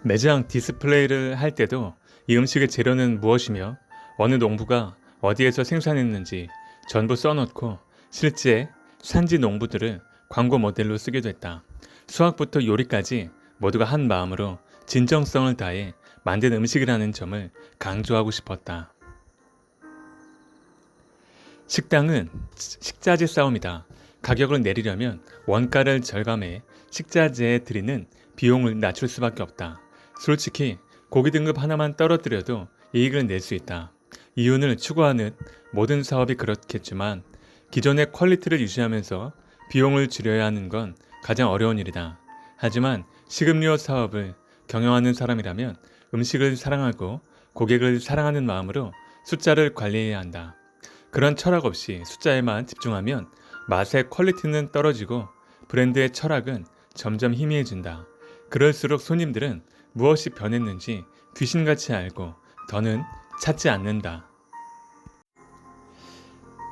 매장 디스플레이를 할 때도 이 음식의 재료는 무엇이며 어느 농부가 어디에서 생산했는지 전부 써놓고 실제 산지 농부들을 광고 모델로 쓰기도 했다. 수학부터 요리까지 모두가 한 마음으로 진정성을 다해 만든 음식이라는 점을 강조하고 싶었다. 식당은 식자재 싸움이다. 가격을 내리려면 원가를 절감해 식자재에 들이는 비용을 낮출 수밖에 없다. 솔직히 고기 등급 하나만 떨어뜨려도 이익을 낼 수 있다. 이윤을 추구하는 모든 사업이 그렇겠지만 기존의 퀄리티를 유지하면서 비용을 줄여야 하는 건 가장 어려운 일이다. 하지만 식음료 사업을 경영하는 사람이라면 음식을 사랑하고 고객을 사랑하는 마음으로 숫자를 관리해야 한다. 그런 철학 없이 숫자에만 집중하면 맛의 퀄리티는 떨어지고 브랜드의 철학은 점점 희미해진다. 그럴수록 손님들은 무엇이 변했는지 귀신같이 알고 더는 찾지 않는다.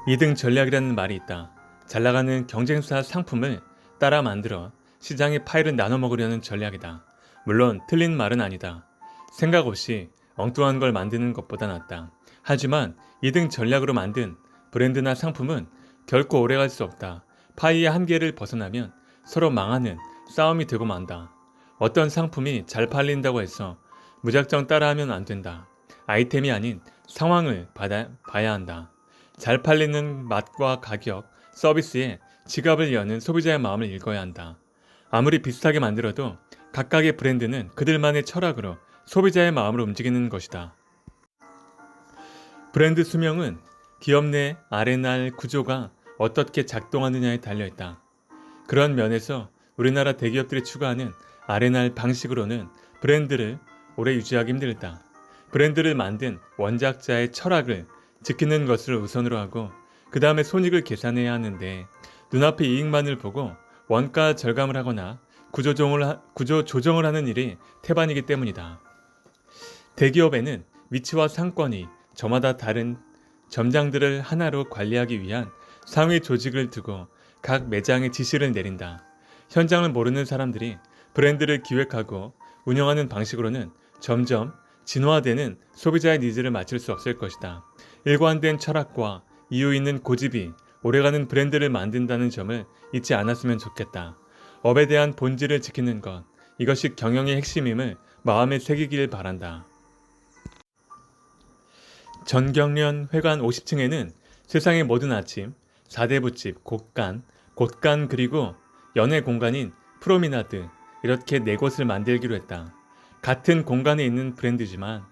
2등 전략이라는 말이 있다. 잘 나가는 경쟁사 상품을 따라 만들어 시장의 파일을 나눠 먹으려는 전략이다. 물론 틀린 말은 아니다. 생각 없이 엉뚱한 걸 만드는 것보다 낫다. 하지만 2등 전략으로 만든 브랜드나 상품은 결코 오래갈 수 없다. 파이의 한계를 벗어나면 서로 망하는 싸움이 되고 만다. 어떤 상품이 잘 팔린다고 해서 무작정 따라하면 안 된다. 아이템이 아닌 상황을 봐야 한다. 잘 팔리는 맛과 가격, 서비스에 지갑을 여는 소비자의 마음을 읽어야 한다. 아무리 비슷하게 만들어도 각각의 브랜드는 그들만의 철학으로 소비자의 마음으로 움직이는 것이다. 브랜드 수명은 기업 내 R&R 구조가 어떻게 작동하느냐에 달려있다. 그런 면에서 우리나라 대기업들이 추구하는 R&R 방식으로는 브랜드를 오래 유지하기 힘들다. 브랜드를 만든 원작자의 철학을 지키는 것을 우선으로 하고 그 다음에 손익을 계산해야 하는데 눈앞의 이익만을 보고 원가 절감을 하거나 구조 조정을 하는 일이 태반이기 때문이다. 대기업에는 위치와 상권이 저마다 다른 점장들을 하나로 관리하기 위한 상위 조직을 두고 각 매장에 지시를 내린다. 현장을 모르는 사람들이 브랜드를 기획하고 운영하는 방식으로는 점점 진화되는 소비자의 니즈를 맞출 수 없을 것이다. 일관된 철학과 이유 있는 고집이 오래가는 브랜드를 만든다는 점을 잊지 않았으면 좋겠다. 업에 대한 본질을 지키는 것, 이것이 경영의 핵심임을 마음에 새기길 바란다. 전경련 회관 50층에는 세상의 모든 아침, 4대 붓집, 곳간 그리고 연애 공간인 프로미나드 이렇게 4곳을 만들기로 했다. 같은 공간에 있는 브랜드지만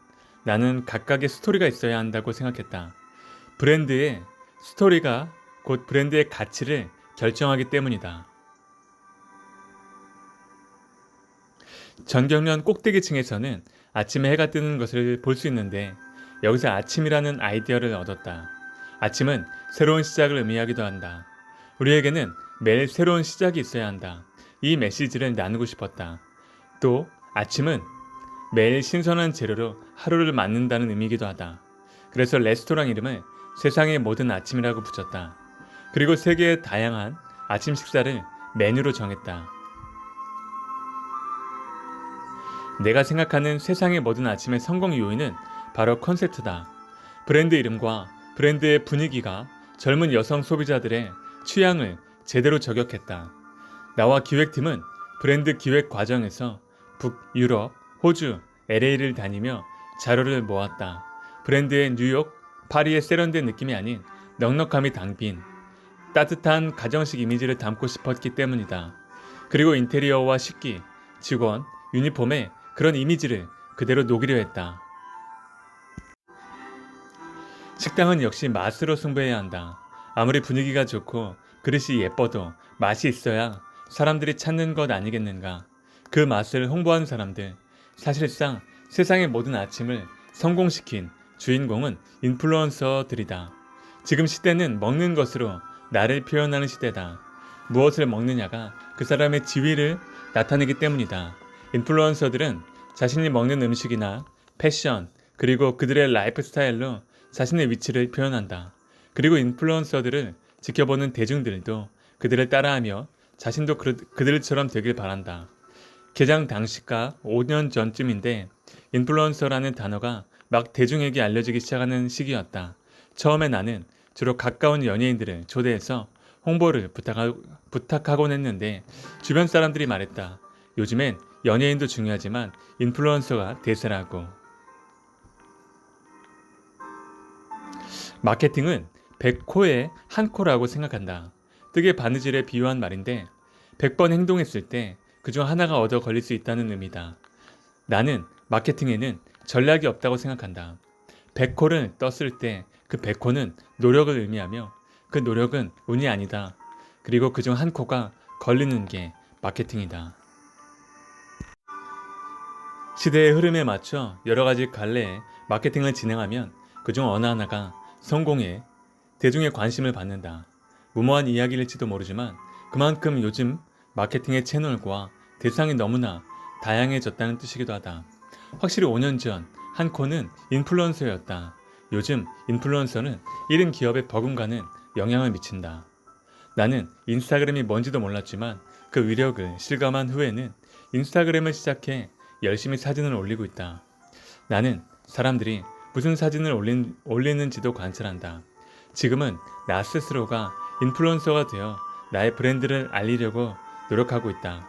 나는 각각의 스토리가 있어야 한다고 생각했다. 브랜드의 스토리가 곧 브랜드의 가치를 결정하기 때문이다. 전경련 꼭대기층에서는 아침에 해가 뜨는 것을 볼 수 있는데 여기서 아침이라는 아이디어를 얻었다. 아침은 새로운 시작을 의미하기도 한다. 우리에게는 매일 새로운 시작이 있어야 한다. 이 메시지를 나누고 싶었다. 또 아침은 매일 신선한 재료로 하루를 맞는다는 의미이기도 하다. 그래서 레스토랑 이름을 세상의 모든 아침이라고 붙였다. 그리고 세계의 다양한 아침 식사를 메뉴로 정했다. 내가 생각하는 세상의 모든 아침의 성공 요인은 바로 콘셉트다. 브랜드 이름과 브랜드의 분위기가 젊은 여성 소비자들의 취향을 제대로 저격했다. 나와 기획팀은 브랜드 기획 과정에서 북유럽, 호주, LA를 다니며 자료를 모았다. 브랜드의 뉴욕, 파리의 세련된 느낌이 아닌 넉넉함이 담긴 따뜻한 가정식 이미지를 담고 싶었기 때문이다. 그리고 인테리어와 식기, 직원, 유니폼에 그런 이미지를 그대로 녹이려 했다. 식당은 역시 맛으로 승부해야 한다. 아무리 분위기가 좋고 그릇이 예뻐도 맛이 있어야 사람들이 찾는 것 아니겠는가. 그 맛을 홍보하는 사람들, 사실상 세상의 모든 아침을 성공시킨 주인공은 인플루언서들이다. 지금 시대는 먹는 것으로 나를 표현하는 시대다. 무엇을 먹느냐가 그 사람의 지위를 나타내기 때문이다. 인플루언서들은 자신이 먹는 음식이나 패션, 그리고 그들의 라이프 스타일로 자신의 위치를 표현한다. 그리고 인플루언서들을 지켜보는 대중들도 그들을 따라하며 자신도 그들처럼 되길 바란다. 개장 당시가 5년 전쯤인데 인플루언서라는 단어가 막 대중에게 알려지기 시작하는 시기였다. 처음에 나는 주로 가까운 연예인들을 초대해서 홍보를 부탁하곤 했는데 주변 사람들이 말했다. 요즘엔 연예인도 중요하지만 인플루언서가 대세라고. 마케팅은 100코에 1코라고 생각한다. 뜨개 바느질에 비유한 말인데 100번 행동했을 때 그중 하나가 얻어 걸릴 수 있다는 의미다. 나는 마케팅에는 전략이 없다고 생각한다. 100코를 떴을 때 그 100코는 노력을 의미하며 그 노력은 운이 아니다. 그리고 그중 한 코가 걸리는 게 마케팅이다. 시대의 흐름에 맞춰 여러 가지 갈래의 마케팅을 진행하면 그중 어느 하나가 성공해 대중의 관심을 받는다. 무모한 이야기일지도 모르지만 그만큼 요즘 마케팅의 채널과 대상이 너무나 다양해졌다는 뜻이기도 하다. 확실히 5년 전 한 코는 인플루언서였다. 요즘 인플루언서는 1인 기업에 버금가는 영향을 미친다. 나는 인스타그램이 뭔지도 몰랐지만 그 위력을 실감한 후에는 인스타그램을 시작해 열심히 사진을 올리고 있다. 나는 사람들이 무슨 사진을 올리는지도 관찰한다. 지금은 나 스스로가 인플루언서가 되어 나의 브랜드를 알리려고 노력하고 있다.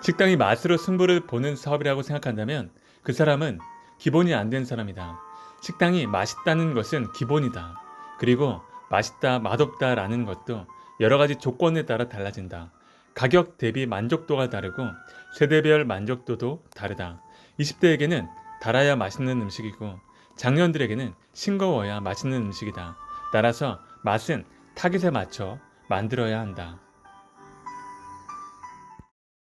식당이 맛으로 승부를 보는 사업이라고 생각한다면 그 사람은 기본이 안 된 사람이다. 식당이 맛있다는 것은 기본이다. 그리고 맛있다, 맛없다 라는 것도 여러 가지 조건에 따라 달라진다. 가격 대비 만족도가 다르고 세대별 만족도도 다르다. 20대에게는 달아야 맛있는 음식이고 장년들에게는 싱거워야 맛있는 음식이다. 따라서 맛은 타깃에 맞춰 만들어야 한다.